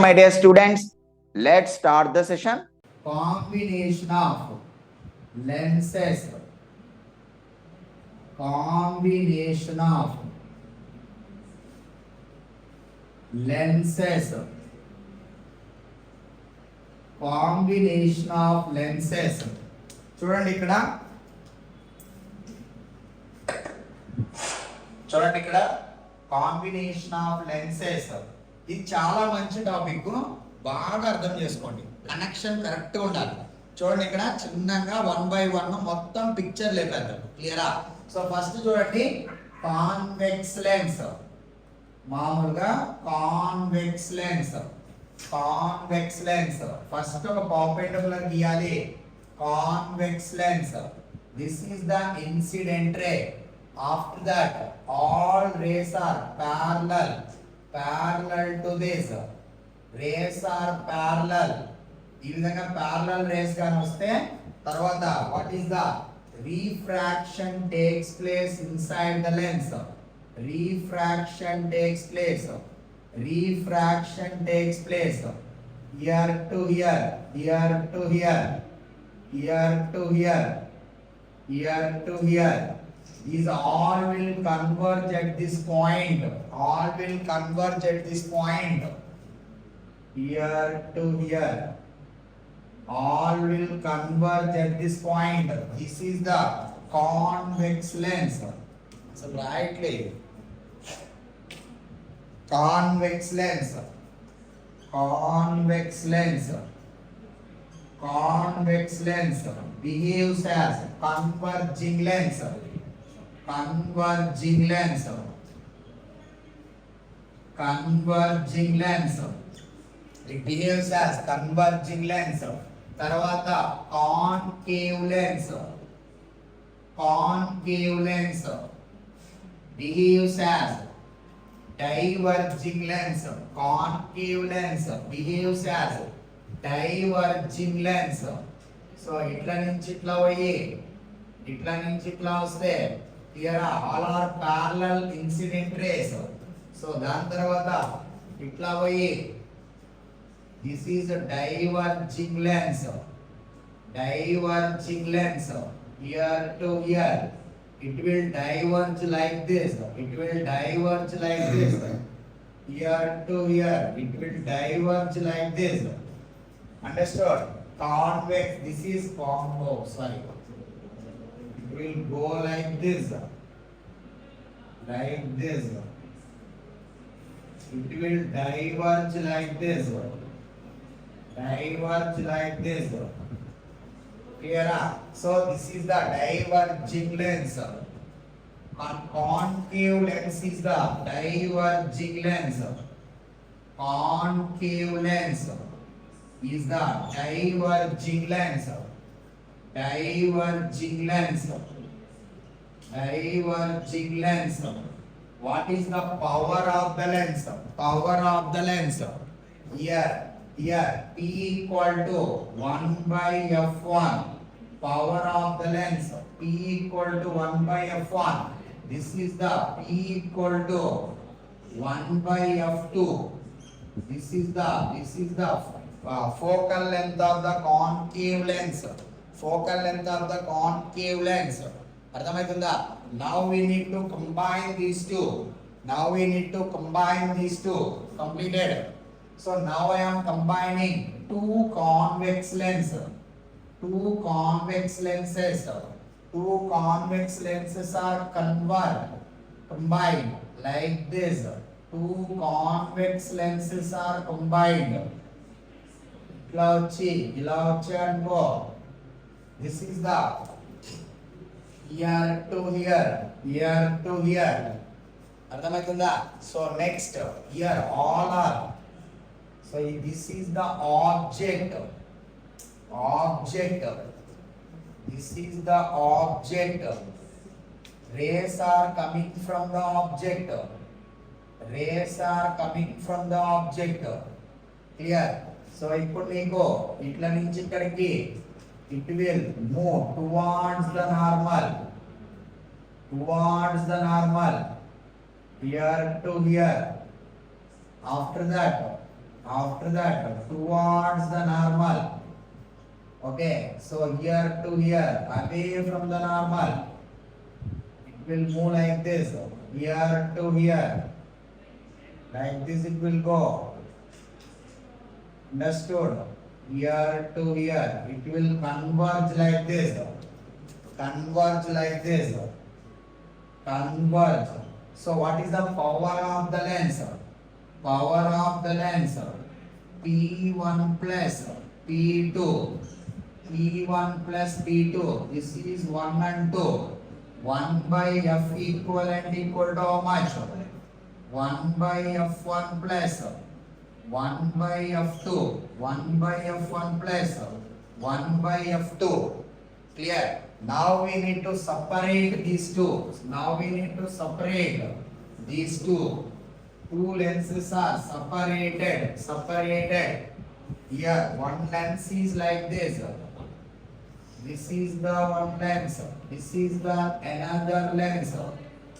my dear students, let's start the session. Combination of lenses. Combination of lenses. Combination of lenses. చూడండి ఇక్కడ combination of lenses. ఇది చాలా మంచి topic, బాగా అర్థం చేసుకోండి. కనెక్షన్ కరెక్ట్ గా ఉండాలి. చూడండి ఇక్కడ చిన్నగా 1 by 1 మొత్తం పిక్చర్ లేపారు. క్లియరా? సో ఫస్ట్ చూడండి, కాన్వెక్స్ లెన్స్. మామూలుగా convex lens. Convex lens first ఒక పర్పెండిక్యులర్ గీయాలి. Convex lens, this is the incident ray. After that, all rays are parallel to this. Rays are parallel. ఈ విధంగా parallel rays గాని వస్తే తర్వాత what is the refraction takes place inside the lens. Refraction takes place. Refraction takes place here to here, here to here, here to here, here to here. These all will converge at this point. All will converge at this point. Here to here. All will converge at this point. This is the convex lens. So rightly. Convex lens. Convex lens. Convex lens behaves as converging lens. Converging lens. Converging lens. It behaves as converging lens. తర్వాత concave lens. Concave lens behaves as diverging lens. Concave lens behaves as diverging lens. So ఇట్లా నుంచి ఇట్లా పోయి ఇట్లా నుంచి ఇట్లా వస్తే here all are parallel incident rays. So దాని తర్వాత ఇట్లా పోయి this is a diverging lens. Diverging lens here to here, it will diverge like this. It will diverge like this. Here to here, it will diverge like this. Understood? Convex, this is sorry, it will go like this. Like this. It will diverge like this. Diverge like this. Clear? So this is the diverging lens. Concave lens is the diverging lens. Concave lens is the diverging lens. Diverging lens. Diverging lens. What is the power of the lens? Power of the lens. Here P equal to 1 by F1. Power of the lens P equal to 1 by F1. This is the P equal to 1 by F2. This is the focal length of the concave lens. Focal length of the concave lens. అర్థమవుతుందా? Now we need to combine these two. Now we need to combine these two. Completed. So now I am combining two convex lenses. Two convex lenses. Two convex lenses are combined like this. Two convex lenses are combined. ఇలా వచ్చి అనుకో. This is the here to here, here to here. అర్థమవుతుందా? So next here all are. So this is the object. Object. This is the object. Rays are coming from the object. Rays are coming from the object. Clear? So ఇప్పుడు నీకు ఇట్లా నుంచి ఇక్కడికి it will move towards the normal. Towards the normal. Here to here. After that After that, towards the normal. Okay, so here to here, away from the normal. It will move like this. Here to here. Like this it will go. Understood? Here to here. It will converge like this. Converge like this. Converge. So what is the power of the lens? Power of the lens. P1 plus P2. P1 plus P2. This is 1 and 2. 1 by F equivalent equal to how much? 1 by F1 plus 1 by F2. 1 by F1 plus 1 by F2. Clear? Now we need to separate these two. Now we need to separate these two. Two lenses are separated. Separated. Here, one lens is like this. This is the one lens. This is the another lens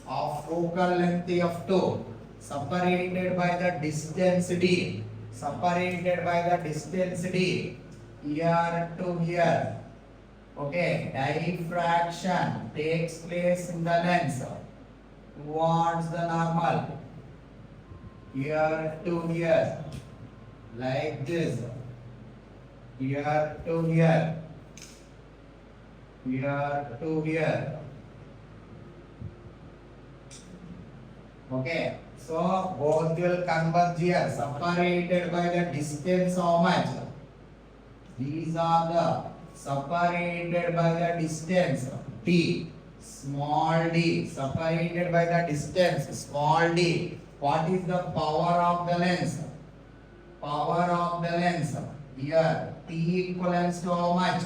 of focal length f2. Separated by the distance d. Separated by the distance d. Here to here. Okay, diffraction takes place in the lens towards the normal. Here to here, like this. Here to here. Here to here. Okay, so both will converge here, separated by the distance how much? These are the separated by the distance t, small d, separated by the distance small d. What is the power of the lens? Power of the lens. Here, T equals to how much?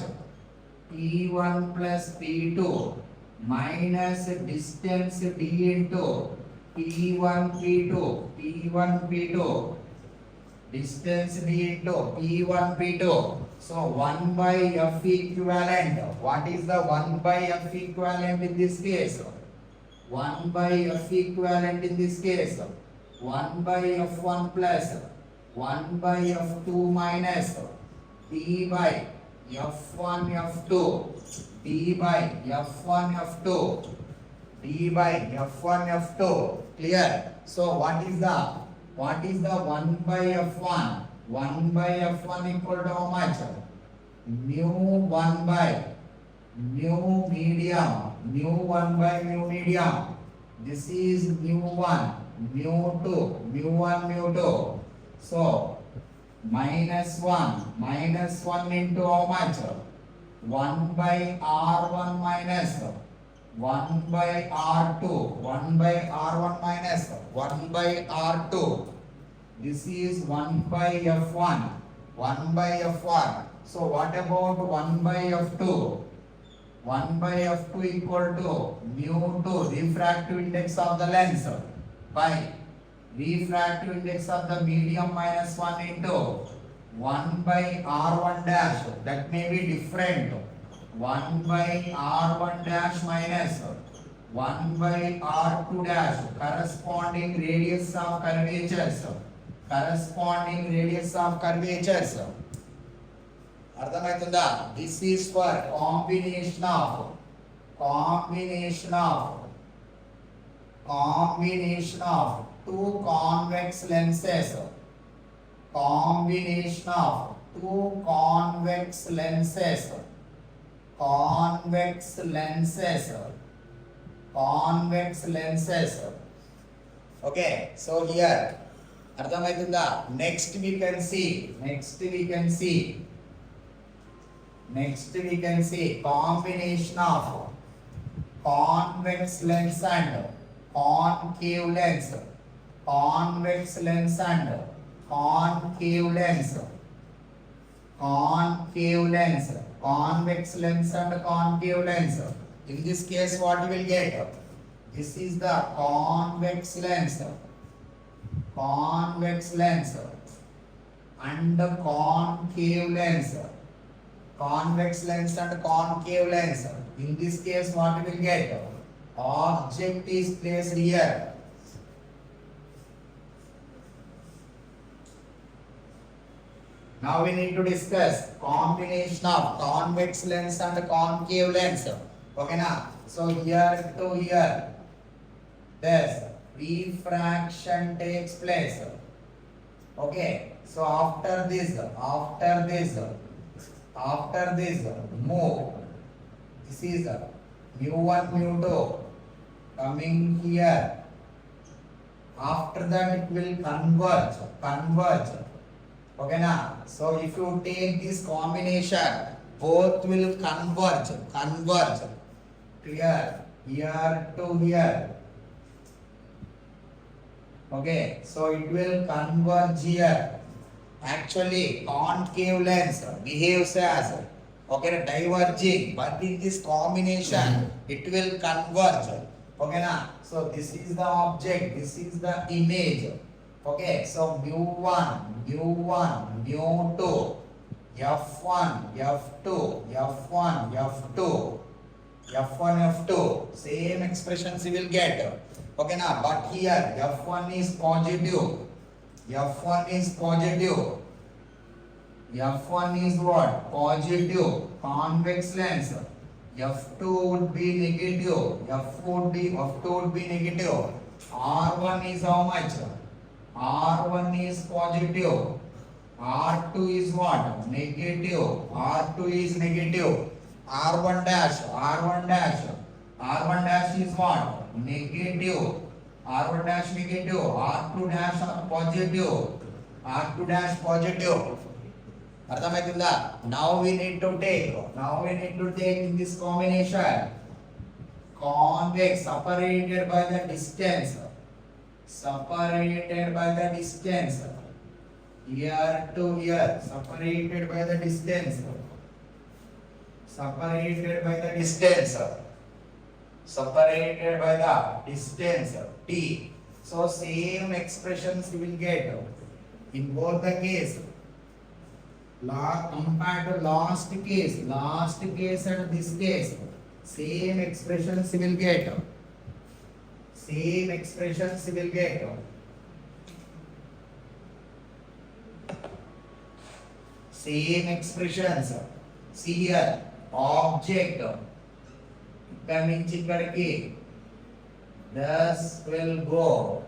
P1 plus P2 minus distance d into P1 P2. P1 P2. Distance d into P1 P2. So 1 by F equivalent. What is the 1 by F equivalent in this case? 1 by F equivalent in this case. 1 by F1 plus 1 by F2 minus D by F1 F2. D by F1 F2. D by F1 F2. Clear? So what is the 1 by F1? 1 by F1 equal to how much? Mu 1 by mu medium. Mu 1 by mu medium. This is mu 1, mu 2, mu 1, mu 2. So minus 1 into how much? 1 by R1 minus 1 by R2. 1 by R1 minus 1 by R2. This is 1 by F1. 1 by F1. So what about 1 by F2? 1 by F2 equal to mu 2, refractive index of the lens, by refractive index of the medium minus 1 into 1 by R1 dash. That may be different. 1 by R1 dash minus 1 by R2 dash. Corresponding radius of curvatures. Corresponding radius of curvatures. అర్థమవుతుందా? This is for combination of two convex lenses. Combination of two convex lenses. Convex lenses. Okay, so here అర్థమవుతుందా? Next we can see combination of convex lens and concave lens. Convex lens and concave lens. Concave lens. Convex lens and concave lens. In this case, what you will get? This is the convex lens. Convex lens and concave lens. Convex lens and concave lens. In this case, what we will get? Object is placed here. Now we need to discuss combination of convex lens and concave lens. Okay na? So here to here, this refraction takes place. Okay. So after this move. This is mu1, mu2 coming here. After that it will converge. Okay na? So if you take this combination, both will converge. Clear? Here to here. Okay, so it will converge here. Actually, concave lens behaves as diverging, but in this combination, it will converge. Okay na? So this is the object, this is the image. Okay, so mu1, mu2, f1, f2, same expressions you will get. Okay na? But here f1 is positive. F1 is what? Positive. Convex lens. F2 would be negative. F2 would be negative. R1 is how much? R1 is positive. R2 is what? Negative. R2 is negative. R1 dash is what? Negative. R1 dash negative. R2 dash positive. R2 dash positive. Now we need to take in this combination convex separated by the distance. Here to here, separated by the distance. T. So same expressions you will get in both the case. Compared to last case and this case, same expressions you will get. Same expressions. See here, object. This will go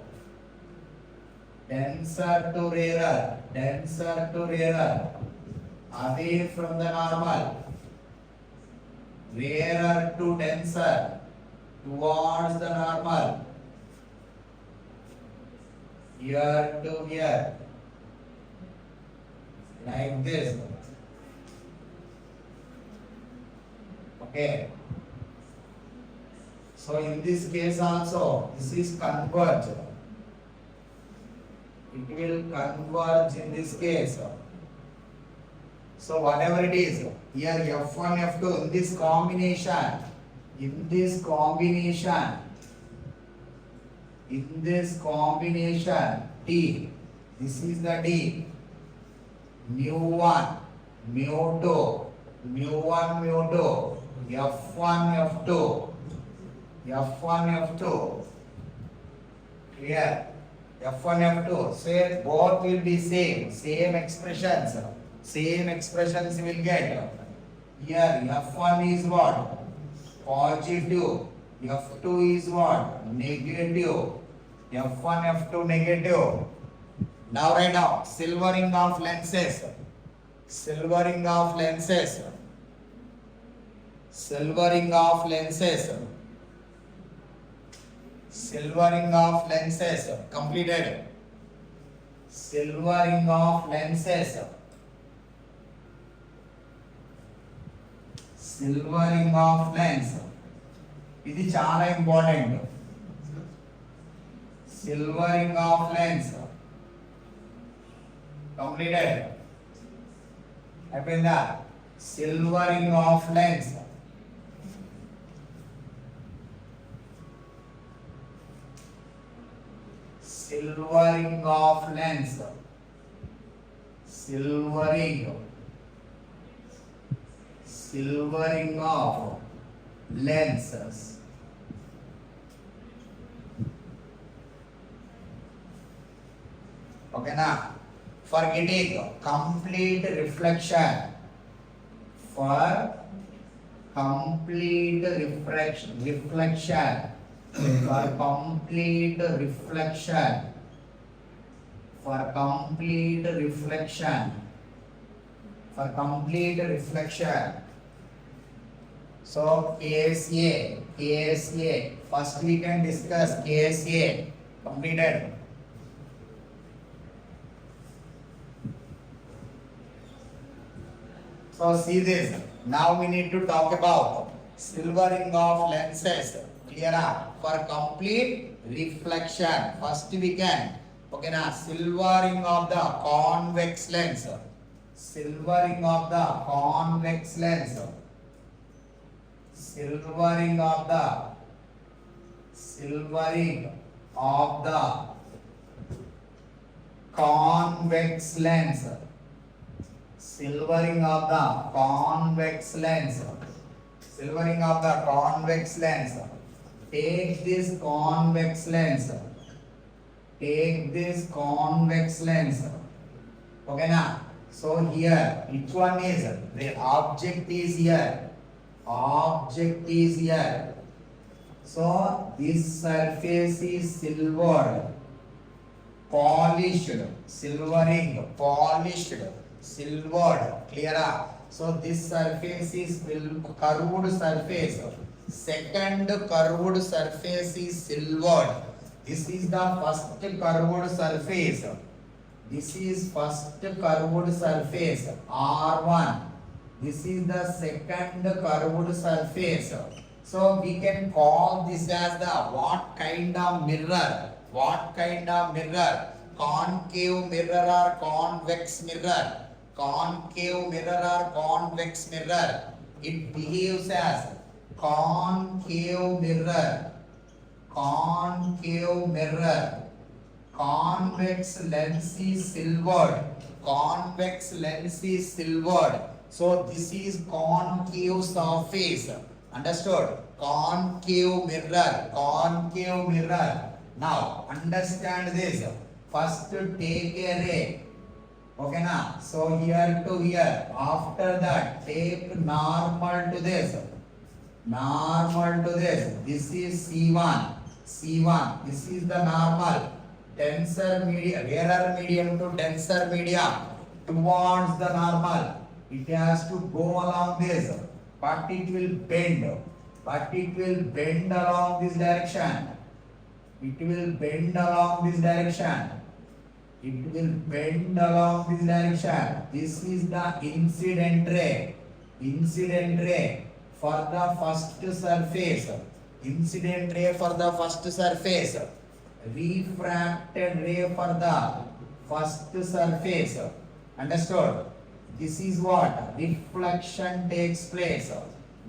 denser to rarer, away from the normal, rarer to denser, towards the normal, here to here, like this. Okay. So in this case also, this is converge. It will converge in this case. So whatever it is, here F1, F2, in this combination, T, this is the D, mu1, mu2, F1, F2, clear? F1, F2, so both will be same expressions you will get. Here F1 is what? Positive. F2 is what? Negative. F1, F2 negative. Now right now, silvering of lenses. Completed. Silvering of lens. ఇది చాలా important. Silvering of lens. Completed. అయిపోయిందా? Silvering of lens. Silvering of lenses. Okay na? for getting complete reflection, for complete reflection, for complete reflection, for complete reflection, for complete reflection. So case A, first we can discuss case A, completed. So see this, now we need to talk about silvering of lenses, clear up, for complete reflection. First we can, okay na, silvering of the convex lens, silvering of the convex lens, silvering of the convex lens, silvering of the convex lens, silvering of the convex lens. Take this convex lens, take this convex lens, okay na. So here which one is the object is here, object is here. So this surface is silvered, polished, silvering, polished, silvered, clear up. So this surface is curved surface, second curved surface is silvered. This is the first curved surface, this is first curved surface R1, this is the second curved surface. So we can call this as the what kind of mirror, what kind of mirror, concave mirror or convex mirror, concave mirror or convex mirror. It behaves as concave mirror, concave mirror. Convex lens is silvered, convex lens is silvered. So this is concave surface, understood? Concave mirror, concave mirror. Now understand this. First take a ray, okay na. So here to here, after that take normal to this, normal to this. This is C1, C1. This is the normal. Denser medium, rarer medium to denser medium towards the normal. It has to go along this, but it will bend, but it will bend along this direction. It will bend along this direction. It will bend along this direction. This is the incident ray, incident ray for the first surface, incident ray for the first surface, refracted ray for the first surface, understood? This is what reflection takes place.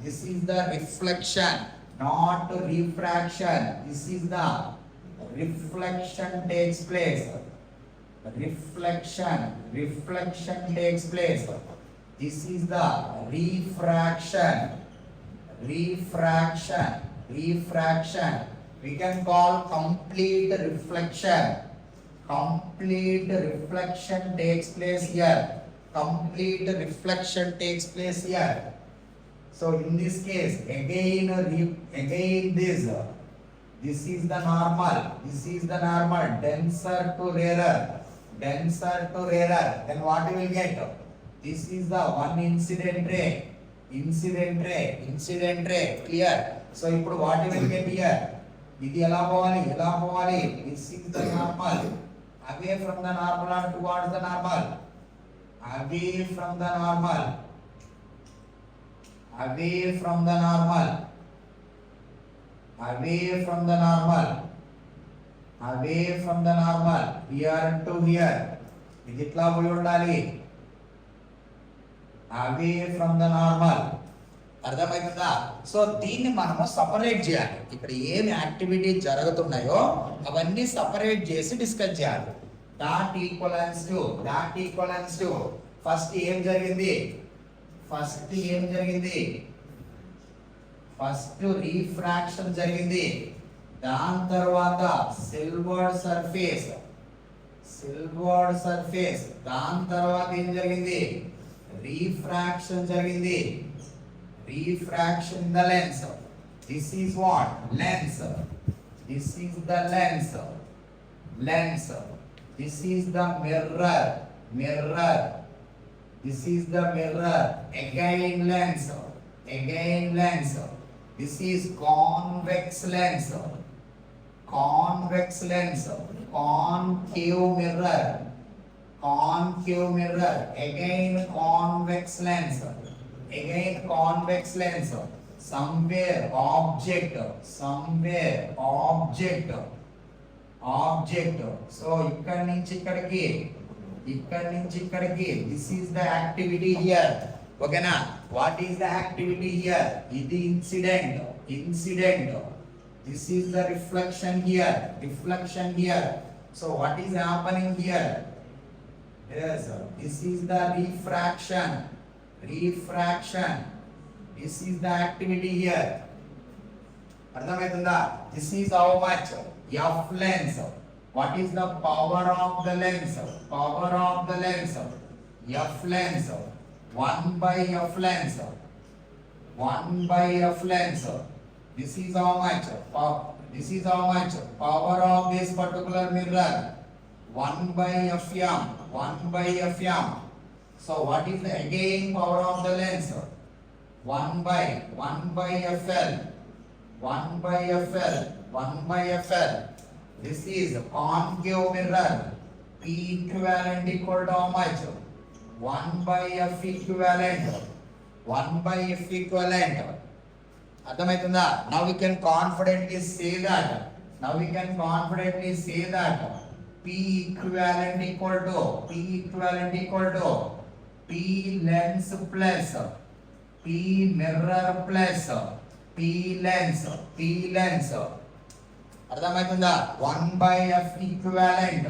This is the reflection, not refraction. This is the reflection takes place, reflection, reflection takes place. This is the refraction, refraction, refraction. We can call complete reflection, complete reflection takes place here, complete reflection takes place here. So in this case again this is the normal, this is the normal, denser to rarer, denser to rarer. Then what you will get? This is the one incident ray, incident ray, incident ray, clear? So ఇప్పుడు what you will get here? ఇది ఎలా పోవాలి, ఎలా పోవాలి? This is the normal, away from the normal or towards the normal, away from the normal, away from the normal, away from the normal, away from the normal, here to here. ఇది ఇట్లా పోయి ఉండాలి, away from the normal. అర్థమైందా? So దీన్ని మనము separate చేయాలి. ఇక్కడ ఏమి యాక్టివిటీ జరుగుతున్నాయో అవన్నీ సపరేట్ చేసి డిస్కస్ చేయాలి. డాట్ ఈక్వలెన్స్ టు ఫస్ట్ ఏం జరిగింది, ఫస్ట్ ఏం జరిగింది, ఫస్ట్ రీఫ్రాక్షన్ జరిగింది. దాని తర్వాత సిల్వర్డ్ సర్ఫేస్, సిల్వర్డ్ సర్ఫేస్. దాని తర్వాత ఏం జరిగింది? రీఫ్రాక్షన్ జరిగింది. Refraction the lens. This is what? Lens. This is the lens. Lens. This is the mirror. Mirror. This is the mirror. Again lens. Again lens. This is convex lens. Convex lens. Concave mirror. Concave mirror. Again convex lens. Again convex lens. Somewhere object. Somewhere object. Object. So ikkadi nunchi ikkadiki. ఇక్కడ నుంచి ఇక్కడికి. This is the activity here. ఓకేనా? What is the activity here? ఇది incident. Incident. This is the reflection here. Reflection here. So what is happening here? yes this is the refraction. Refraction. This is the activity here. అర్థమవుతుందా? This is how much? f lens. What is the power of the lens? Power of the lens. F lens. 1 by F lens. 1 by F lens. This is how much? This is how much? Power of this particular mirror. 1 by Fm. 1 by Fm. So what is the again power of the lens? 1 by Fl. 1 by Fl. 1 by Fl. This is concave mirror. P equivalent equal to how much? 1 by F equivalent. 1 by F equivalent. అర్థమవుతుందా? Now we can confidently say that. Now we can confidently say that P equivalent equal to P lens plus P mirror plus P lens. అర్థమవుతుందా? 1 by F equivalent.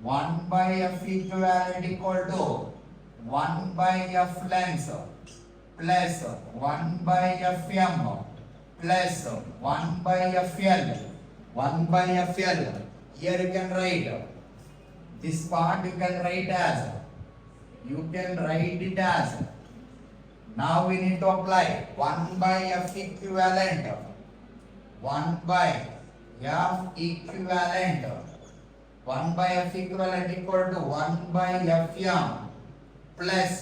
1 by F equivalent equal to 1 by F lens plus 1 by Fm plus 1 by Fl. 1 by Fl. Here you can write this part. You can write it as. Now we need to apply 1 by F equivalent. 1 by F equivalent. 1 by F equivalent equal to 1 by Fm plus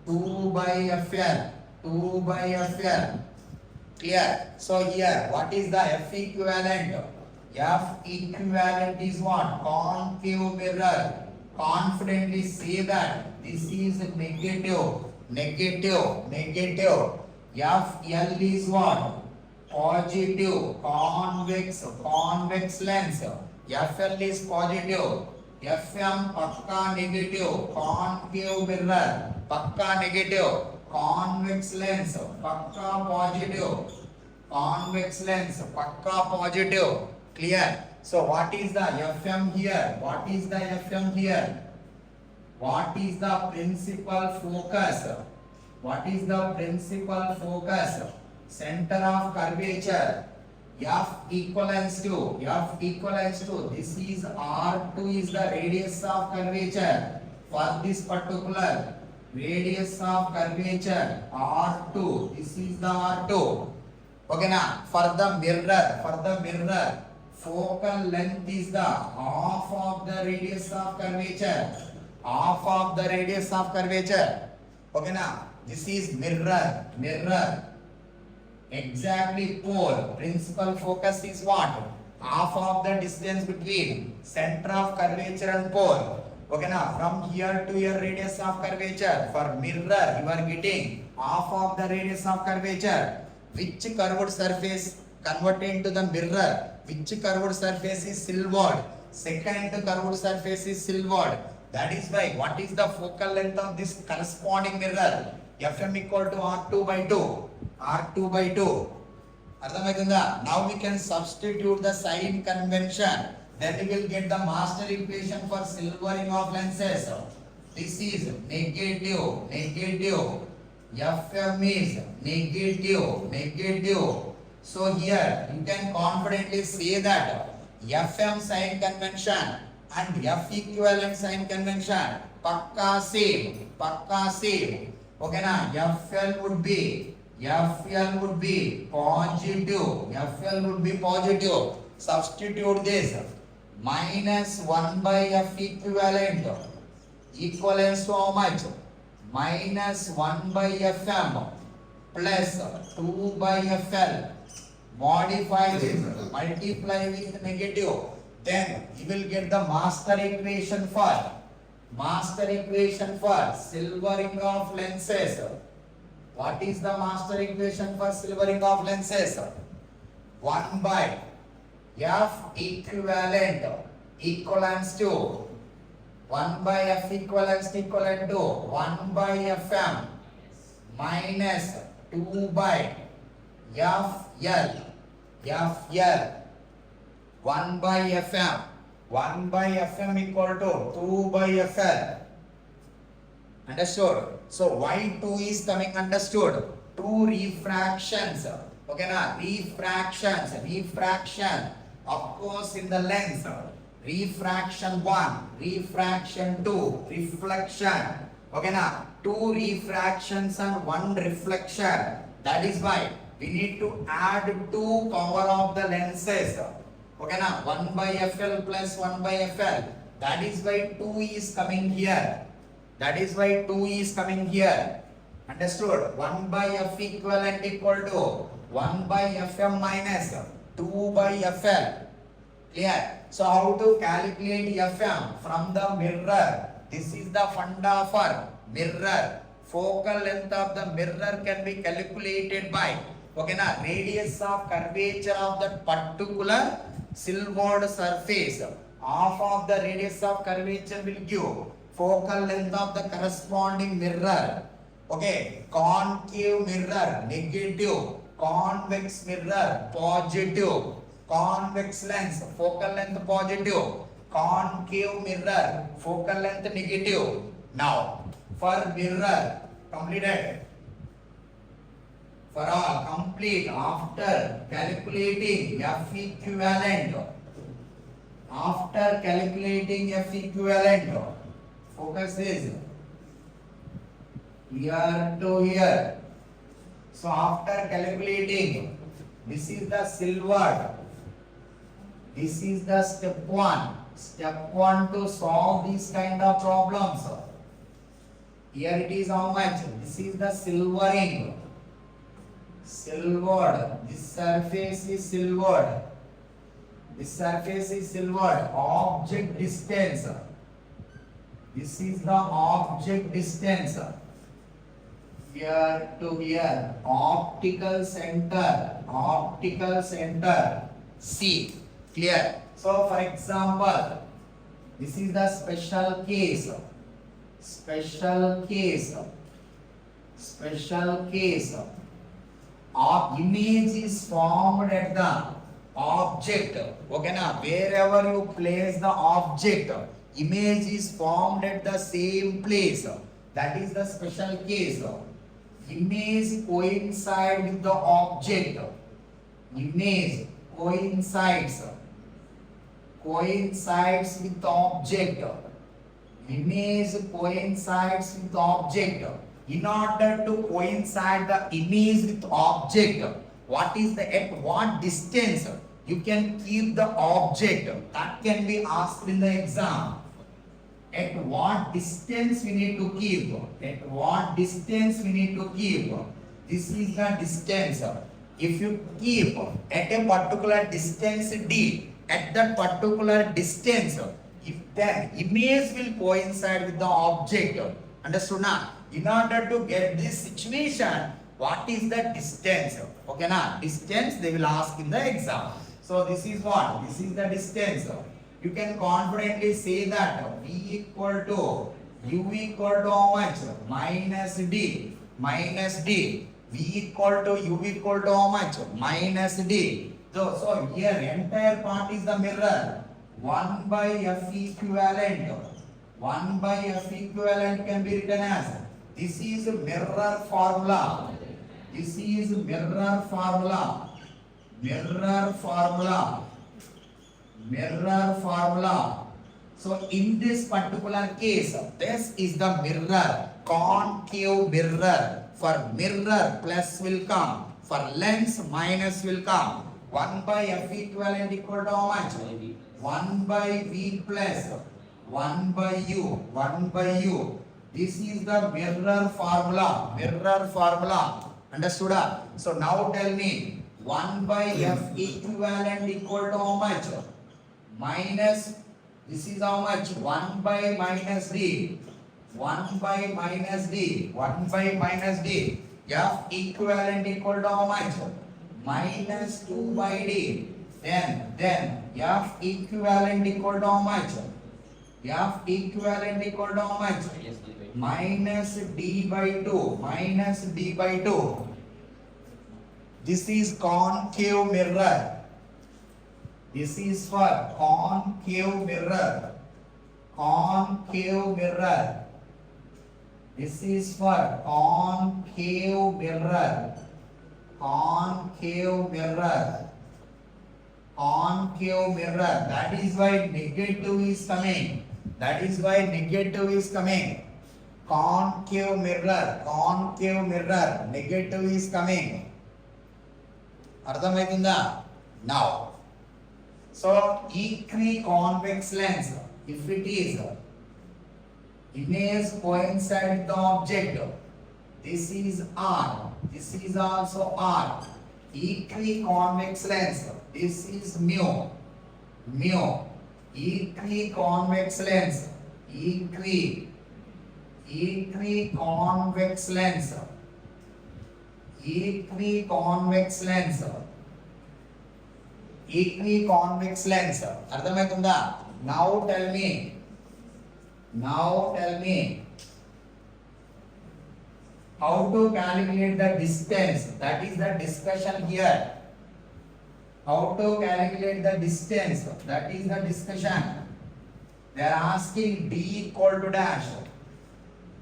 2 by Fl. 2 by Fl. Clear? So here what is the F equivalent? F equivalent is what? Concave mirror. Confidently say that this is negative. Fl is what? Positive. Convex lens. Fl is positive. Fm pakka negative. Concave mirror pakka negative. Convex lens pakka positive. Convex lens pakka positive. Clear? So what is the Fm here? What is the Fm here? What is the principal focus? What is the principal focus? Center of curvature. F equivalents to this is R2 is the radius of curvature for this particular radius of curvature R2. This is the R2. Okay now for the mirror focal length is the half of the radius of curvature. Okay now this is mirror. Exactly pole. Principal focus is what? Half of the distance between center of curvature and pole. Okay now from here to here radius of curvature. For mirror you are getting half of the radius of curvature. Which curved surface converted into the mirror? Which curved surface is silvered? Second curved surface is silvered. That is why what is the focal length of this corresponding mirror? Fm equal to R2 by 2. అర్థమవుతుందా? Now we can substitute the sign convention. Then we will get the master equation for silvering of lenses. This is negative. Fm is negative. So here you can confidently say that Fm sign convention and F equivalent sign convention. Pakka same. Okay na? FL would be positive. FL would be positive. Substitute this. Minus 1 by F equivalent equivalence to how much? Minus 1 by Fm plus 2 by Fl. Modify this, multiply with negative. Then you will get the master equation for silvering of lenses. What is the master equation for silvering of lenses? 1 by F equivalent equivalents to 1 by F equivalent to 1 by Fm minus 2 by FL 1 by Fm. 1 by Fm equal to 2 by FL. Understood? So why 2 is coming understood? 2 refractions. Okay na? Refraction occurs in the lens. Refraction 1, refraction 2, reflection. Okay na? 2 refractions and 1 reflection. That is why we need to add 2 power of the lenses. Okay na? 1 by FL plus 1 by FL. That is why 2 is coming here. Understood? 1 by F equivalent equal to 1 by Fm minus 2 by FL. Clear? So how to calculate Fm from the mirror? This is the funda for mirror. Focal length of the mirror can be calculated by radius of curvature of that particular silvered surface. Half of the radius of curvature will give focal length of the corresponding mirror. Okay, concave mirror negative, convex mirror positive. Convex lens focal length positive, concave mirror focal length negative. Now for mirror completed. For all complete after calculating F equivalent. Focus is here to here. So after calculating, this is the silver. This is the step 1. Step 1 to solve these kind of problems. Here it is how much? This is the silvering. Silvered. This surface is silvered. Object distance. This is the object distance. Here to here. Optical center. C. Clear? So for example, this is the special case. Image is formed at the object. Okay na? Wherever you place the object, image is formed at the same place. That is the special case. Image coincides with the object. Image coincides with the object. Image coincides with the object. In order to coincide the image with object, at what distance you can keep the object? That can be asked in the exam. At what distance we need to keep? This is the distance. If you keep at a particular distance d, at that particular distance, if the image will coincide with the object. Understood na? In order to get this situation, what is the distance? Okay na? Distance they will ask in the exam. So this is what? This is the distance. You can confidently say that V equal to U equal to how much? Minus D. V equal to U equal to how much? Minus D. So here entire part is the mirror. 1 by F equivalent. 1 by F equivalent can be written as, this is mirror formula. So in this particular case, this is the mirror, concave mirror. For mirror, plus will come. For lens, minus will come. 1 by F equivalent equal to how much? 1 by V plus 1 by U. 1 by U. This is the mirror formula. Mirror formula. Understood? So now tell me, 1 by F equivalent equal to how much? Minus, this is how much? 1 by minus D. 1 by minus D. 1 by minus D. F equivalent equal to how much? Minus 2 by D. Then F equivalent equal to how much? F equivalent equal to how much? Minus D by 2. Minus D by 2. This is concave mirror. This is for concave mirror. Concave mirror. This is for concave mirror. Concave mirror. Concave mirror. That is why negative is coming. That is why negative is coming. Concave mirror. Concave mirror. Negative is coming. Ardhamaitunda? Now, so equiconvex lens, if it is image coincide with the object, this is R, this is also R. Equiconvex lens, this is mu. Equiconvex lens, equiconvex lens. Equiconvex lens. Equiconvex lens. Ardhamaitunda? Now tell me. How to calculate the distance? That is the discussion here. How to calculate the distance? That is the discussion. They are asking D equal to dash.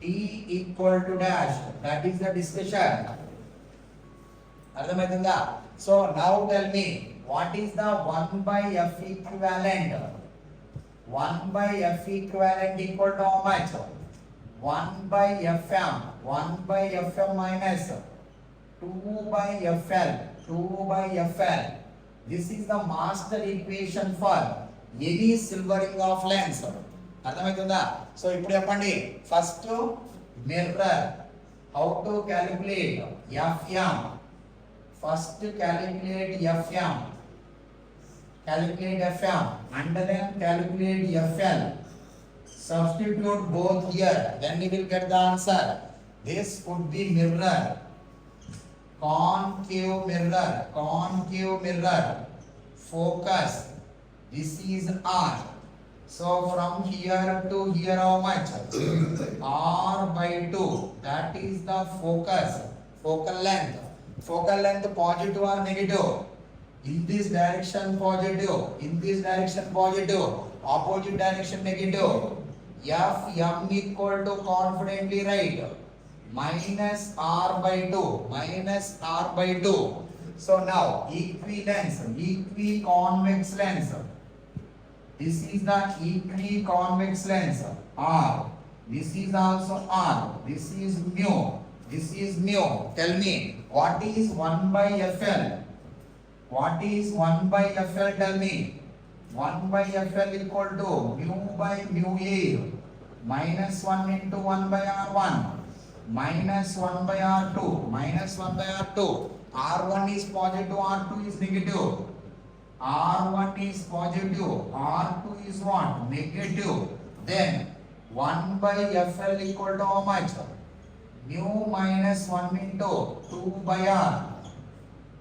D equal to dash. That is the discussion. Ardhamaitunda? So now tell me, what is the 1 by F equivalent? 1 by F equivalent equal to how much? 1 by Fm. 1 by Fm minus 2 by Fl. 2 by Fl. This is the master equation for any silvering of lens. Ardhamaitunda? So ippudu cheppandi. First mirror. How to calculate Fm? First calculate Fm. Calculate Fm and then calculate Fl. Substitute both here, then you will get the answer. This would be mirror. Concave mirror. Concave mirror. Focus. This is R. So from here to here how much? R by 2. That is the focus. Focal length. Focal length positive or negative? In this direction positive. In this direction positive. Opposite direction negative. Fm equal to, confidently write, minus R by 2. Minus R by 2. So now equilens. Equiconvex lens. This is the equiconvex lens. R. This is also R. This is mu. This is mu. Tell me, what is 1 by Fl? What is 1 by Fl? Tell me. 1 by Fl equal to mu by mu A. Minus 1 into 1 by R1. Minus 1 by R2. Minus 1 by R2. R1 is positive, R2 is negative. R1 is positive, R2 is what? Negative. Then 1 by Fl equal to how much? Mu minus 1 into 2 by R.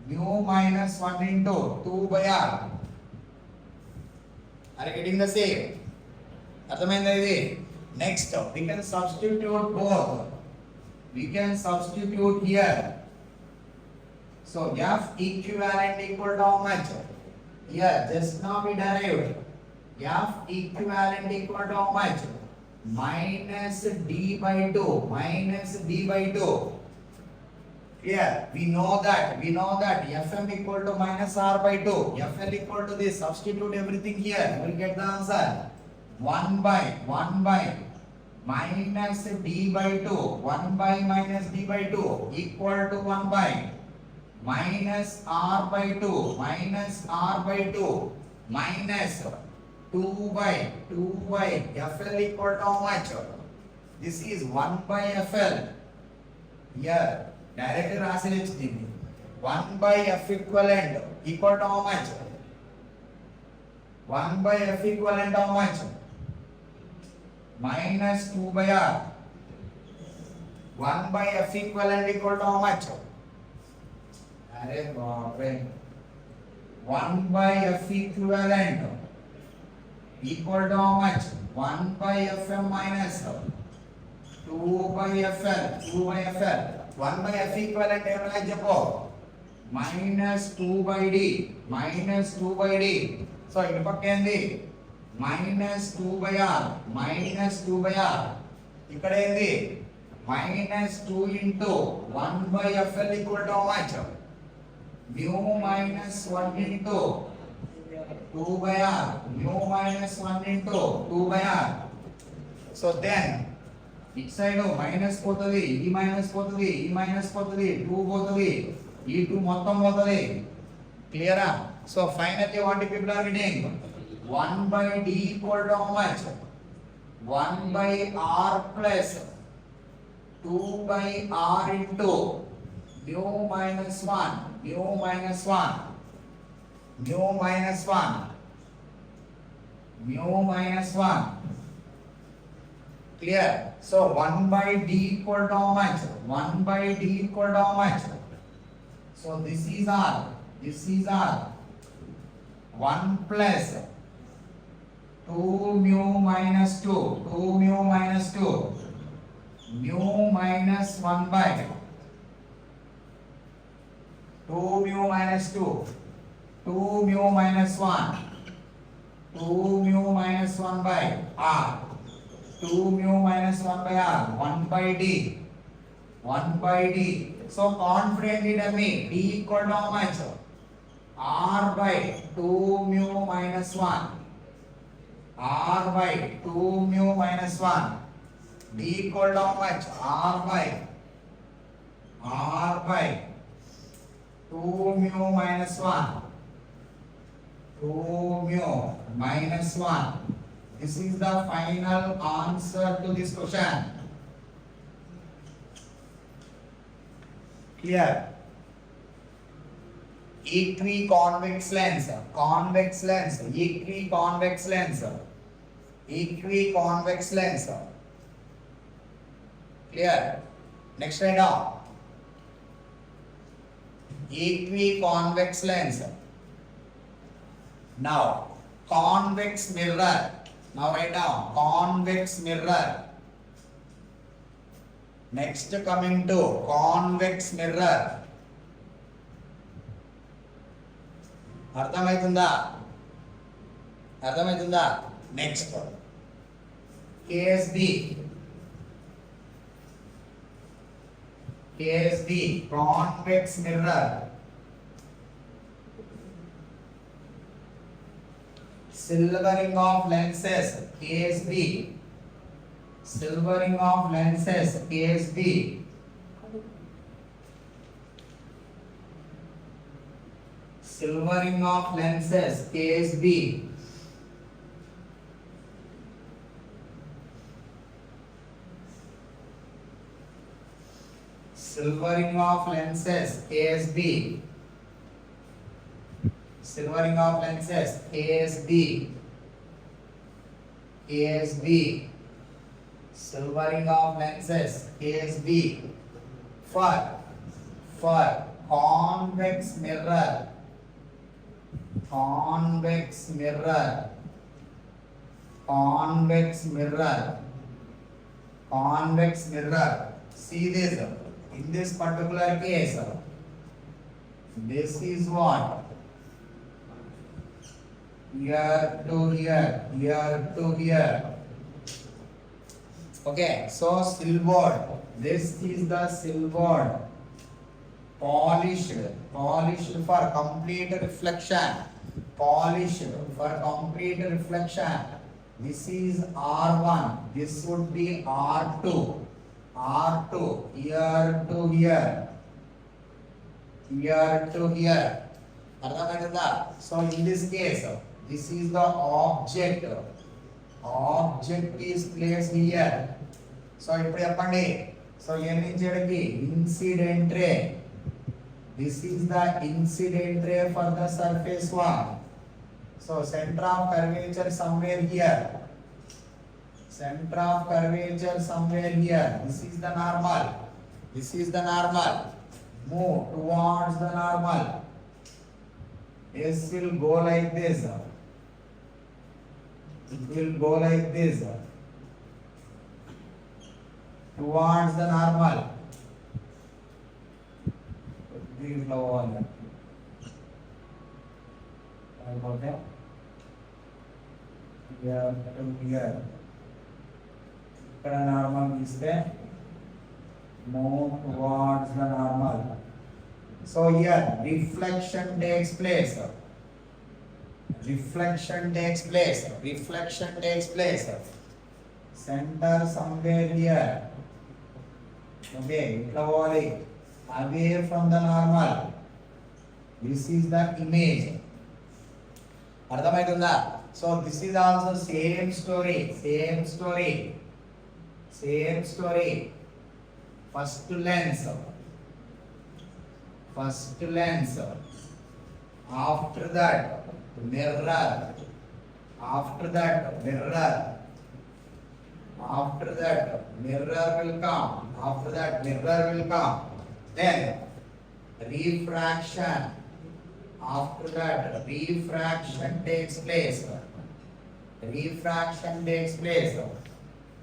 Mu minus 1 into 2 by R. Are you getting the same? Next, we can substitute both. We can substitute here. So F equivalent equal to how much? Here, just now we derived. F equivalent equal to how much? Minus D by 2. Minus D by 2. Here, we know that Fm equal to minus R by 2. Fl equal to this. Substitute everything here. You will get the answer. 1 by minus d by 2. 1 by minus d by 2 equal to 1 by minus r by 2 minus r by 2 minus 2 by FL equal to how much? This is 1 by FL. Here, directly రాసినది 1 by F equivalent equal to how much? 1 by F equivalent how much? Minus 2 by R. 1 by F equivalent equal to how much? अरे बाप रे 1 by F equivalent equal to how much? 1 by Fm minus 2 by FL. 1 by F equivalent ఏమన్నా చెప్పు minus 2 by D. So ఇటు పక్క ఏంది minus 2 by R. ఇక్కడ ఏంది minus 2 into 1 by FL equal to how much? Mu minus 1 into 2 by R. Mu minus 1 into 2 by R. So then, each side minus పోతది, ఈ minus పోతది, ఈ minus పోతది, 2 పోతది, ఈ 2 మొత్తం పోతది. Clear? So finally what the people are getting? 1 by D equal to how much? 1 by R plus 2 by R into mu minus 1. Clear? So 1 by D equal to how much? 1 by D equal to how much? So this is R. 1 plus 2 mu minus 2. Mu minus 1 by 2 mu minus 2. 2 mu minus 1. 2 mu minus 1 by R. 2 mu minus 1 by R. 1 by D. So confidently tell me D equal to how much? R by 2 mu minus 1. R by 2 mu minus 1. D equal to how much? R by 2 mu minus 1. 2 mu minus 1. This is the final answer to this question. Clear? Equiconvex lens. Equiconvex lens. Clear? Next write down. Equiconvex lens. Now convex mirror. Now write down convex mirror. Next coming to convex mirror. అర్థమవుతుందా? Next KSB convex mirror. Silvering of lenses KSB. Silvering of lenses KSB. Silvering of lenses KSB. Silvering of lenses KSB. Silvering of lenses KSB. Silvering of lenses KSB. For convex mirror. Convex mirror. See this. In this particular case, this is what? Here to here. Okay, so silvered. This is the silvered. Polished for complete reflection. This is R1. This would be R2. R2. Here to here. Here to here. So in this case, this is the object. Object is placed here. So ఇప్పుడు చెప్పండి. So ఏం నుంచి incident ray. This is the incident ray for the surface one. So center of curvature somewhere here. Center of curvature somewhere here. This is the normal. This is the normal. Move towards the normal. This will go like this. It will go like this. Towards the normal. This is the one. Okay. Here to here. Here normal is there. Move towards the normal. So here reflection takes place. Reflection takes place. Reflection takes place. Center somewhere here. Okay, away from the normal. This is the image. అర్థమవుతుందా? So this is also same story. Same story. Same story. First lens. First lens. After that mirror. After that mirror. After that mirror will come. After that mirror will come. Then refraction. After that refraction takes place. Refraction takes place.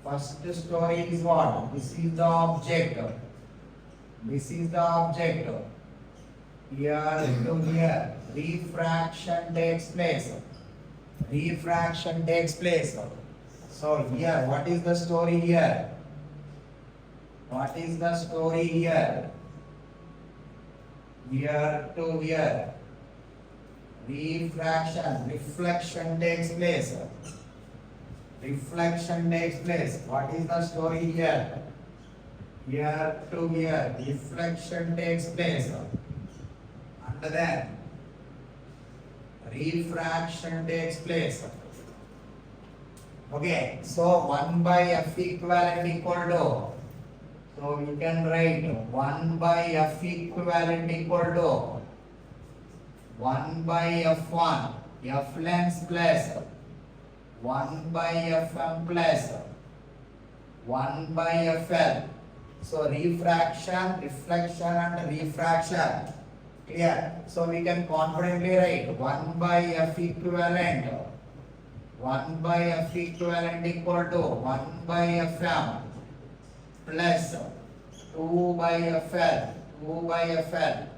First story is what? This is the object. This is the object. Here to here. Refraction takes place. Refraction takes place. So here, what is the story here? What is the story here? Here to here. Refraction, reflection takes place. Reflection takes place. What is the story here? Here to here. Reflection takes place. And then refraction takes place. Okay, so 1 by F equivalent equal to, so you can write 1 by F equivalent equal to 1 by F1, F length plus 1 by Fm plus 1 by Fl. So refraction, reflection and refraction. Clear? So we can confidently write 1 by F equivalent. 1 by F equivalent equal to 1 by Fm plus 2 by Fl. 2 by Fl.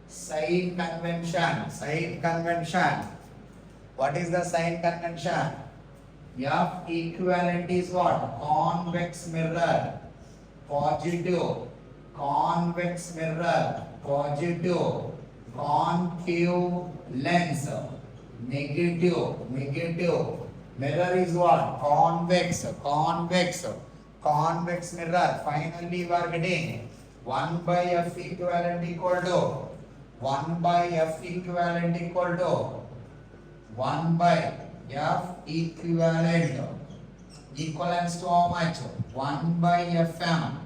Sign convention. Sign convention. What is the sign convention? F equivalent is what? Convex mirror. Positive. Convex mirror. Positive. Concave lens. Negative. Negative. Mirror is what? Convex. Convex. Convex mirror. Finally we are getting 1 by F equivalent equal to 1 by F equivalent equal to 1 by F equivalent equivalence to how much? 1 by Fm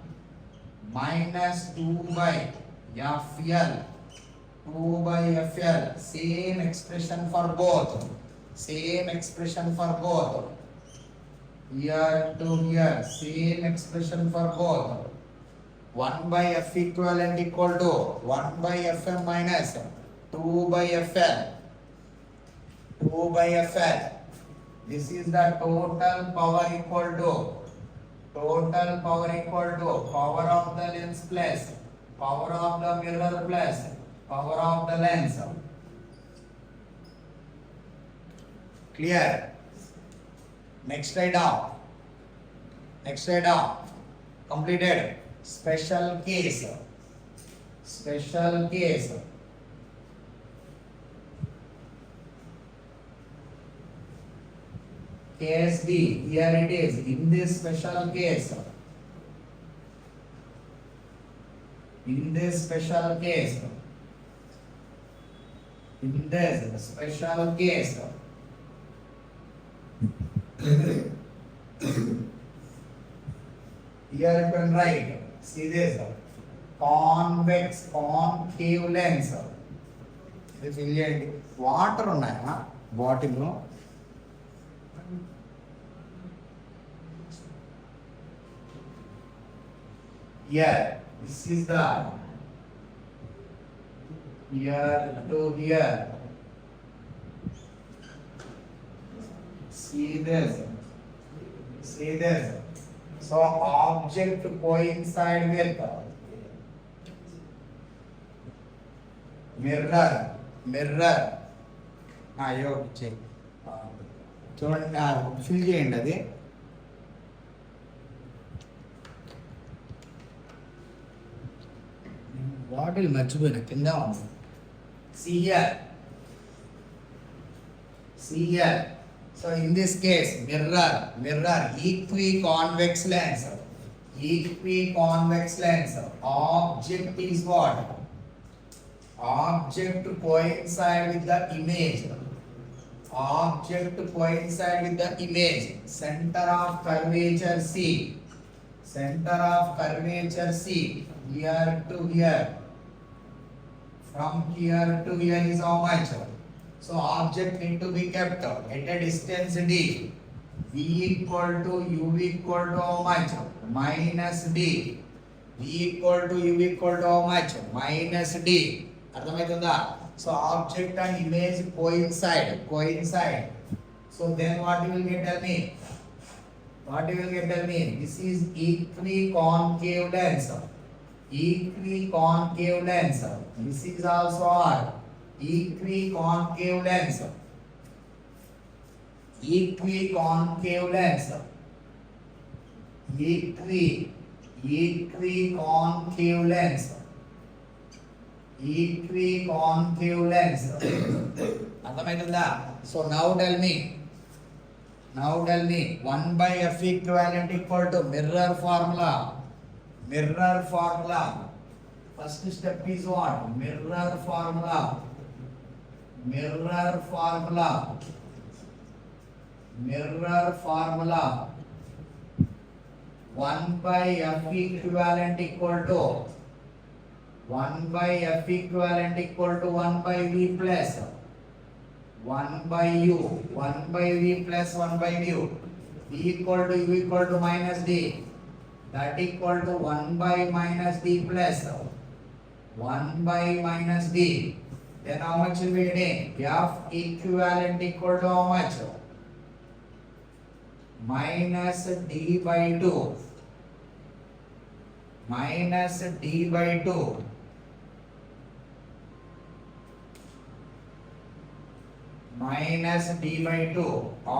minus 2 by Fl. 2 by Fl. Same expression for both. Same expression for both. Here to here. Same expression for both. 1 by F equivalent equal to 1 by Fm minus 2 by Fl. 2 by Fl. This is the total power equal to power of the lens plus power of the mirror plus power of the lens. Clear? Next slide down. Next slide down. Completed. Special case. Special case. case D, here it is, in this special case, in this special case, here you can write, see this, convex concave lens. ఇది fill చేయండి. Water ఉన్నాయా బాటిల్లో? Here, this is the here to here. See this. So object coincide with mirror. అయ్యో చూడండి, fill చేయండి అది. Bottle మర్చిపోయిన కింద ఉంది. See here. So in this case, mirror, equiconvex lens. Object is what? Object coincide with the image. Center of curvature C. Here to here. From here to here is how much? So object need to be kept at a distance D. V equal to U equal to how much? Minus D. V equal to U equal to how much? Minus D. అర్థమవుతుందా? So object and image coincide. So then what you will get, tell me? This is equiconcave lens. This is also what? Equiconcave lens. Equiconcave lens. అర్థమవుతుందా? So now tell me 1 by F equivalent equal to mirror formula. First step is what? Mirror formula. 1 by F equivalent equal to 1 by V plus 1 by U. 1 by V plus 1 by U. V equal to U equal to minus D. That equal to 1 by minus D plus 1 by minus D. Then how much will be getting? F equivalent equal to how much? Minus D by 2.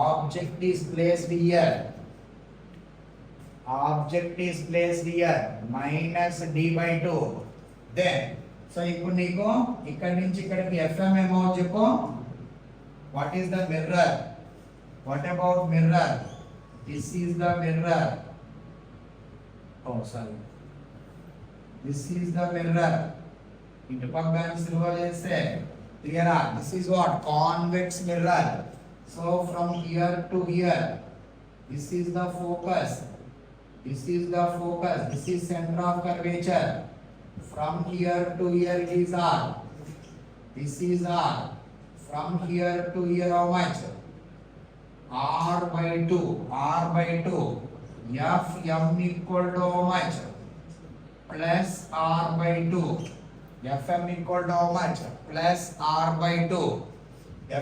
Object is placed here. Minus D by 2. Then, so ఇప్పుడు నీకు ఇక్కడ నుంచి ఇక్కడికి FM ఏమో చెప్పు. What is the mirror? What about mirror? This is the mirror. Oh, sorry. This is the mirror. ఇటు పక్కన silver చేస్తే clear. This is what? Convex mirror. So from here to here, this is the focus. This is center of curvature. From here to here is R. This is R. From here to here how much? R by 2. FM equal to how much? Plus R by 2. FM equal to how much? Plus R by 2.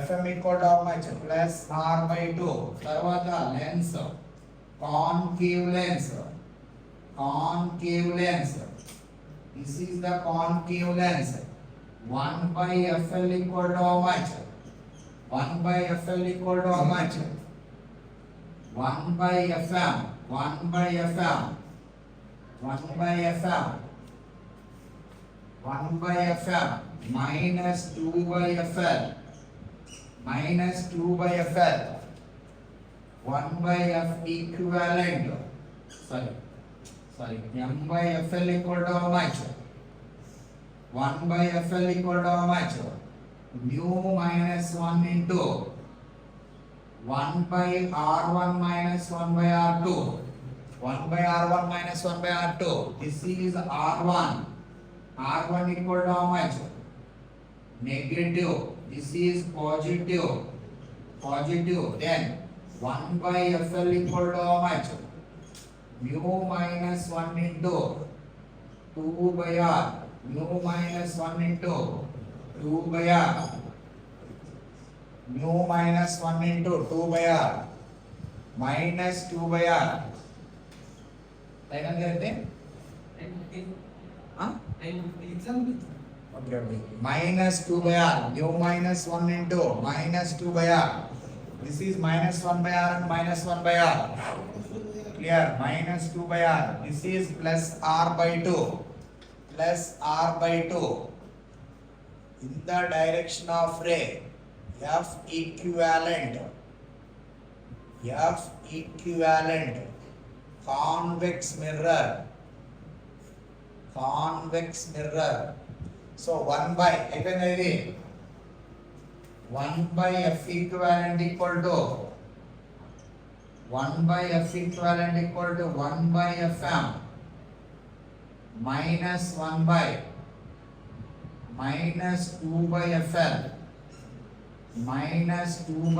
FM equal to how much? Plus R by 2. తర్వాత lens. Concave lens. This is the concave lens. 1 by FL equal to how much? 1 by FL equal to how much? 1 by FM. Minus 2 by FL. 1 by F equivalent. Sorry. M by FL equal to how much? 1 by FL equal to how much? Mu minus 1 into 1 by R1 minus 1 by R2. 1 by R1 minus 1 by R2. This is R1. R1 equal to how much? Negative. This is positive. Then 1 by FL equal to how much? Mu minus 1 into 2 by R. Mu minus 1 into 2 by R. Mu minus 1 into 2 by R. Minus 2 by R. Taken there? Okay. Minus 2 by R. Mu minus 1 into minus 2 by R. This is minus 1 by R and minus 1 by R. Clear? Minus 2 by R. This is plus R by 2. Plus R by 2. In the direction of ray, F equivalent. Convex mirror. So 1 by 1 by F equivalent equal to 1 by Fm minus 1 by minus 2 by FL minus 2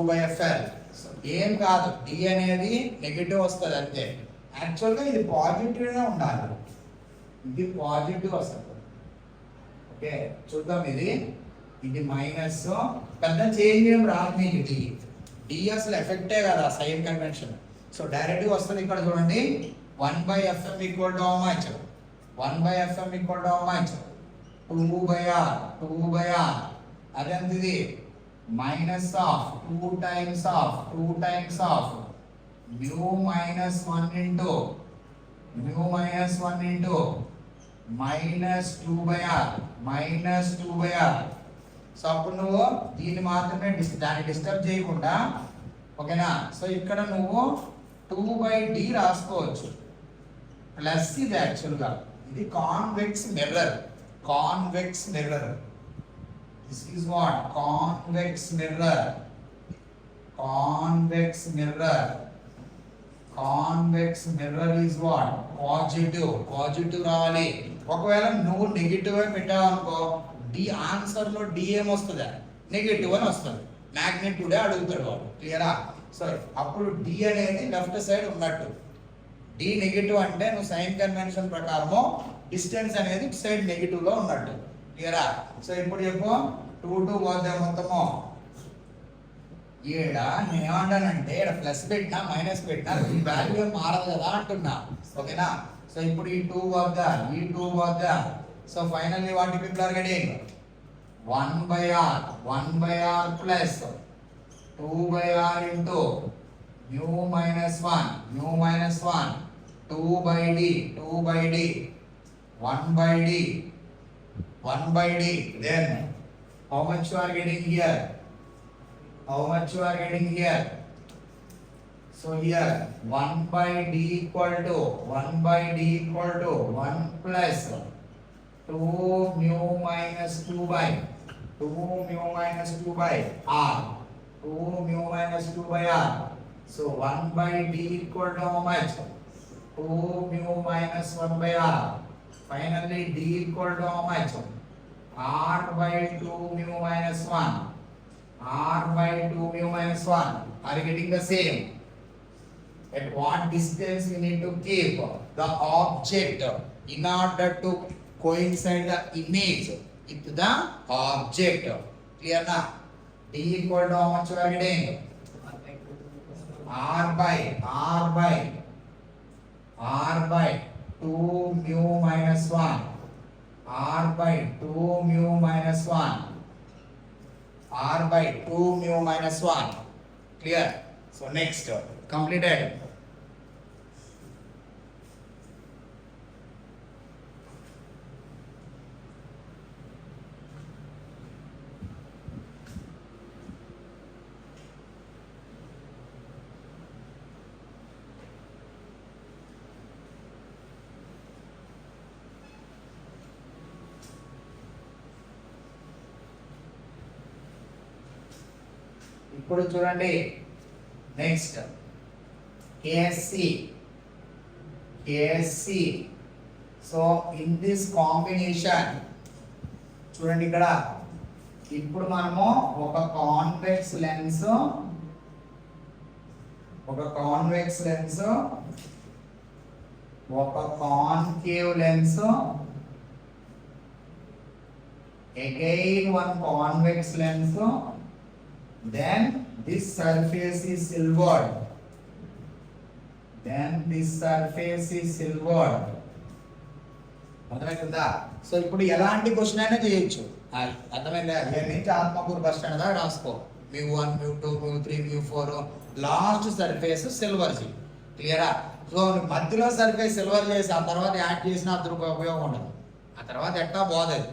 by FL. So ఏం కాదు, D అనేది negative వస్తుంది అంతే. యాక్చువల్గా ఇది పాజిటివ్గా ఉండాలి, ఇది పాజిటివ్ వస్తుంది. ఓకే చూద్దాం, ఇది మైనస్, పెద్ద చేంజ్ ఏం రాదు మీకు. డి అసలు ఎఫెక్టే కదా సైన్ కన్వెన్షన్. సో డైరెక్ట్గా వస్తుంది. ఇక్కడ చూడండి 1 by Fm equal to how much? 1 by Fm equal to how much? 2 by R. అదేంటిది minus of 2 times of mu minus 1 into minus 2 by R. So అప్పుడు నువ్వు దీన్ని మాత్రమే దాన్ని డిస్టర్బ్ చేయకుండా, ఓకేనా? సో ఇక్కడ నువ్వు 2 by D రాసుకోవచ్చు. ప్లస్ ఇది యాక్చువల్గా ఇది convex mirror. This is what? Convex mirror is what? Positive రావాలి. ఒకవేళ నువ్వు నెగిటివ్ పెట్టావు అనుకో, డి ఆన్సర్ లో డి ఏమొస్తుందా? నెగిటివ్ అని వస్తుంది. మ్యాగ్నిట్యూడే అడుగుతాడు వాడు. క్లియరా? సో అప్పుడు డి అనేది లెఫ్ట్ సైడ్ ఉన్నట్టు. డి నెగిటివ్ అంటే నువ్వు సైన్ కన్వెన్షన్ ప్రకారము డిస్టెన్స్ అనేది ఇటు సైడ్ నెగిటివ్ లో ఉన్నట్టు. క్లియరా? సో ఇప్పుడు చెప్పు 2 పోతే మొత్తము ఈడ నేను ఏమంటానంటే ఇక్కడ ప్లస్ పెట్టినా మైనస్ పెట్టినా ఈ వాల్యూ మారదు కదా అంటున్నా. ఓకేనా? సో ఇప్పుడు ఈ 2 వద్ద so finally what people are getting 1 by R plus 2 by R into mu minus 1 2 by D 1 by D. Then how much you are getting here? So here 1 by D equal to 1 plus 2 mu minus 2 by R. So 1 by D equal to how much? 2 mu minus 1 by R. Finally D equal to how much? R by 2 mu minus 1. Are you getting the same? At what distance we need to keep the object in order to coincide the image with the object? Clear na? D equal to how much you are getting? R by 2 mu minus 1. R by 2 mu minus 1. Clear? So next, completed. ఇప్పుడు చూడండి next కేఎస్సి so in this combination చూడండి ఇక్కడ ఇప్పుడు మనము ఒక convex lens ఒక concave lens again one convex lens, then this surface is silvered, అర్థమైందా? సో ఇప్పుడు ఎలాంటి క్వశ్చన్ అయినా చేయొచ్చు, అర్థమైందా? ఇవన్నీ నుంచి ఆత్మకూరు బస్ స్టాండ్ దాకా రాసుకో, μ1 μ2 μ3 μ4 లాస్ట్ సర్ఫేస్ సిల్వర్ చేయి, క్లియరా? సో మధ్యలో సర్ఫేస్ సిల్వర్ చేసి ఆ తర్వాత యాడ్ చేసిన అంత ఉపయోగం ఉండదు, ఆ తర్వాత ఎట్టా పోదది.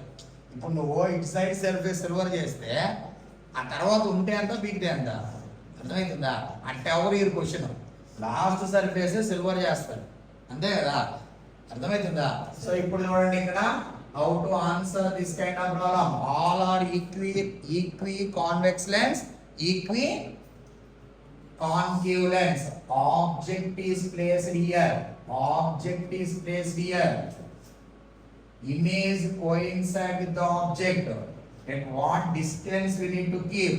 ఇప్పుడు నువ్వు ఇటు సైడ్ సర్ఫేస్ సిల్వర్ చేస్తే ఆ తర్వాత ఉంటే అంత బీక్తే అంత, అర్థమవుతుందా? అంటే ఎవరు ఈ క్వశ్చన్ లాస్ట్ సర్ఫేస్ సిల్వర్ చేస్తారు, అంతే కదా, అర్థమవుతుందా? సో ఇప్పుడు చూడండి ఇక్కడ how to answer this kind of problem. All are equiconvex lens, equi concave lens. Object is placed here. Image coincide with the object. At what distance we need to keep?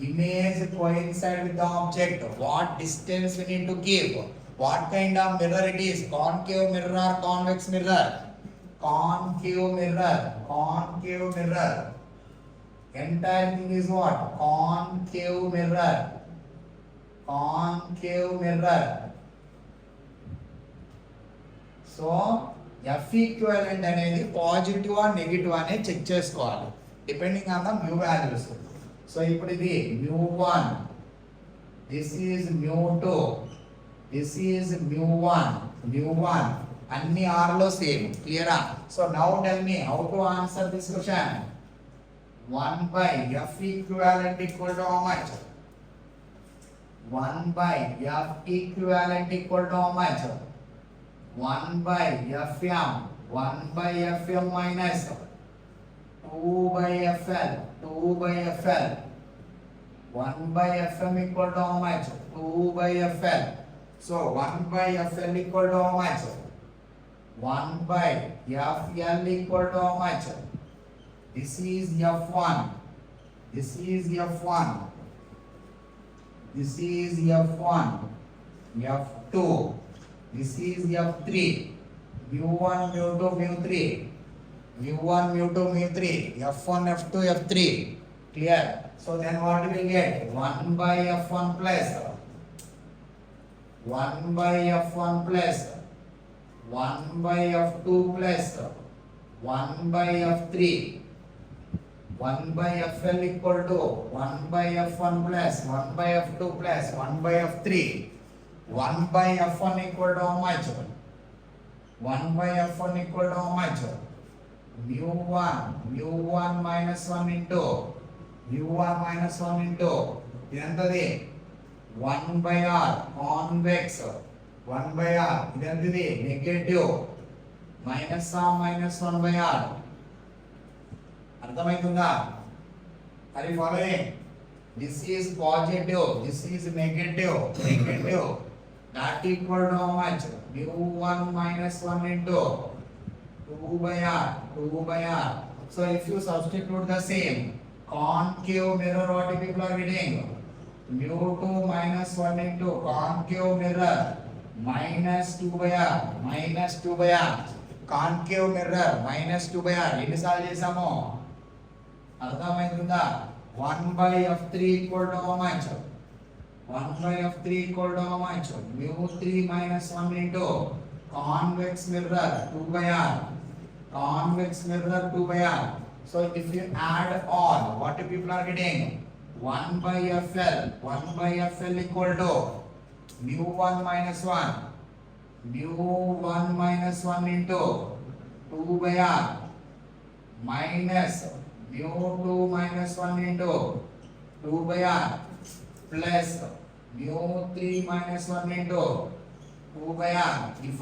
Image coincide with the object. What distance we need to keep? What kind of mirror it is? Concave mirror or convex mirror? Concave mirror. Entire thing is what? Concave mirror. So F equivalent అనేది positive ఆ negative అనేది check చేసుకోవాలి depending on the mu values. So ఇప్పుడు ఇది μ1, this is μ2, this is μ1 అన్ని are లో same, క్లియరా? So now tell me how to answer this question. 1/F equivalent equal to how much? 1/F equivalent equal to how much? 1/Fm minus 2/Fl. 1/Fm equal to how much? 2/Fl. So 1/Fl equal to how much? 1/Fl equal to how much? This is F1. This is F1. F2. This is F3. μ1 μ2 μ3. F1 F2 F3. Clear? So then what we will get? 1/F1 plus 1/F1 plus 1/F2 plus 1/F3. 1/Fl equal to 1/F1 plus 1/F2 plus 1/F3. 1/F1 equal to how much? 1/F1 equal to how much? μ1 minus 1 into ఇదంతది 1/R convex 1/R ఇదంతది negative -1/R. అర్థమవుతుందా? అది following, this is positive, this is negative, that equal to how much? μ1 minus 1 into 2/R. So if you substitute the same concave mirror, what people are getting? μ2 minus 1 into concave mirror minus 2/R. concave mirror minus 2/R. ఎన్నిసార్లు చేసాము? అర్థమవుతుందా? 1/F3 equal to how much? 1/F3 equal to how much? μ3 minus 1 into convex mirror 2/R. So if you add all, what people are getting? 1/Fl equal to μ1 minus 1 into 2/R minus μ2 minus 1 into 2/R plus μ3 minus 1 into 2/R. If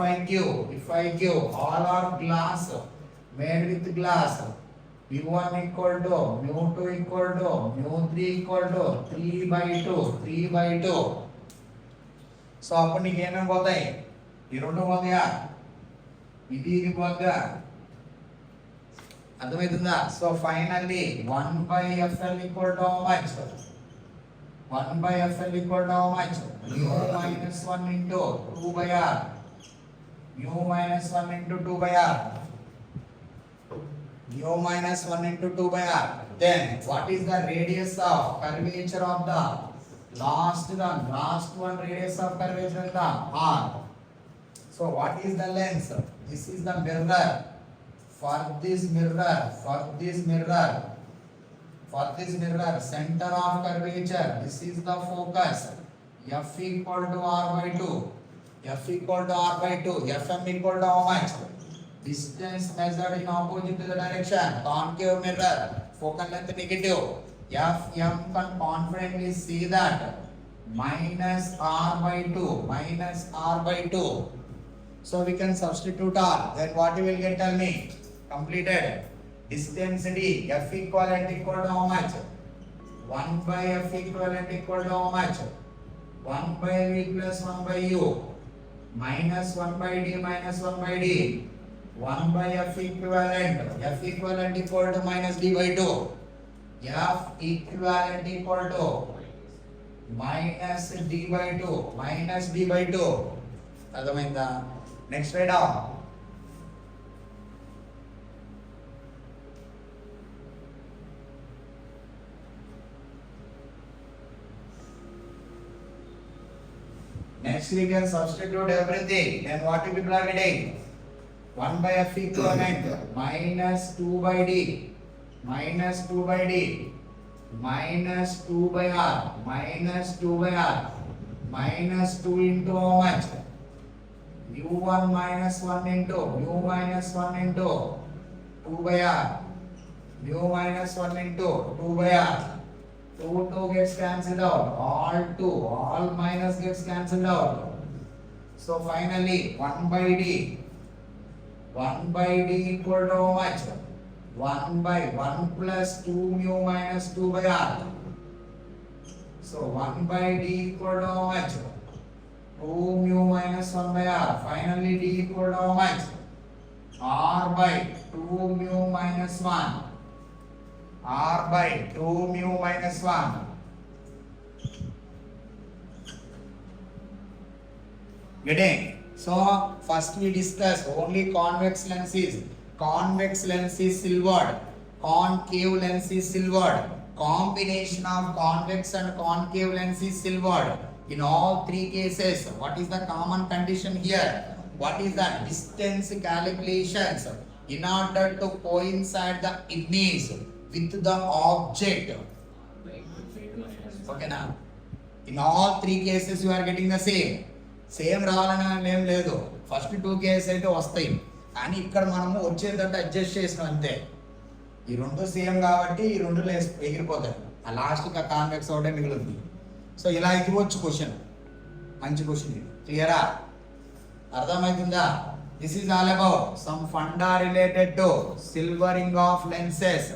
I give all are glass, made with glass, mu1 equal to mu2 equal to mu3 equal to 3/2. So అప్పుడు నీకు ఏమేమి పోతాయి? ఈ రెండు పోతాయా? ఇది పోతుందా? అర్థమవుతుందా? So finally 1/FL equal to how much? 1/FL equal to how much? mu minus 1 into 2/r. mu minus 1 into 2/r. mu minus 1 into 2/r. Then what is the radius of curvature of the last one radius of curvature is the r. So what is the length? This is the mirror. For this mirror center of curvature, this is the focus. F equal to r/2. F equal to r/2. Fm equal to how much? Distance measured in opposite to the direction. Concave mirror. Focal length negative. Fm can confidently see that minus r/2. So we can substitute r. Then what you will get? Tell me. Completed. Distance d. F equivalent equal to how much? 1/F equivalent equal to how much? 1/V plus 1/U minus 1/D minus 1/D. 1/F equivalent. F equivalent equal to minus d/2. F equivalent equal to minus d/2. అర్థమైందా? Next right down. Next we can substitute everything. Then what people are getting? 1/F equivalent minus 2/D minus 2/R minus 2 into how much? u1 minus 1 into 2/R. mu minus 1 into 2/R. 2 gets cancelled out. All minus gets cancelled out. So finally 1/D equal to how much? 1/1 plus 2 mu minus 2/R. So 1/D equal to how much? 2 mu minus 1/R. Finally D equal to how much? R/2 mu minus 1. R/2 mu minus 1. Getting? So first we discussed only convex lens is silvered, concave lens is silvered. Combination of convex and concave lens is silvered. In all three cases, what is the common condition here? What is the distance calculations in order to coincide the image with the object? Okay now. In all three cases you are getting the same రావాలని ఏం లేదు. First 2 cases అయితే వస్తాయి, కానీ ఇక్కడ మనము వచ్చేదంటే adjust చేసినాం అంతే. ఈ రెండు సేమ్ కాబట్టి ఈ రెండు ఎగిరిపోతాయి. ఆ లాస్ట్కి ఆ కాన్వెక్స్ ఒకటే మిగులుతుంది. సో ఇలా ఇవ్వచ్చు క్వశ్చన్. మంచి క్వశ్చన్ ఇది. క్లియరా? అర్థమవుతుందా? This is all about some funda related to silvering of lenses.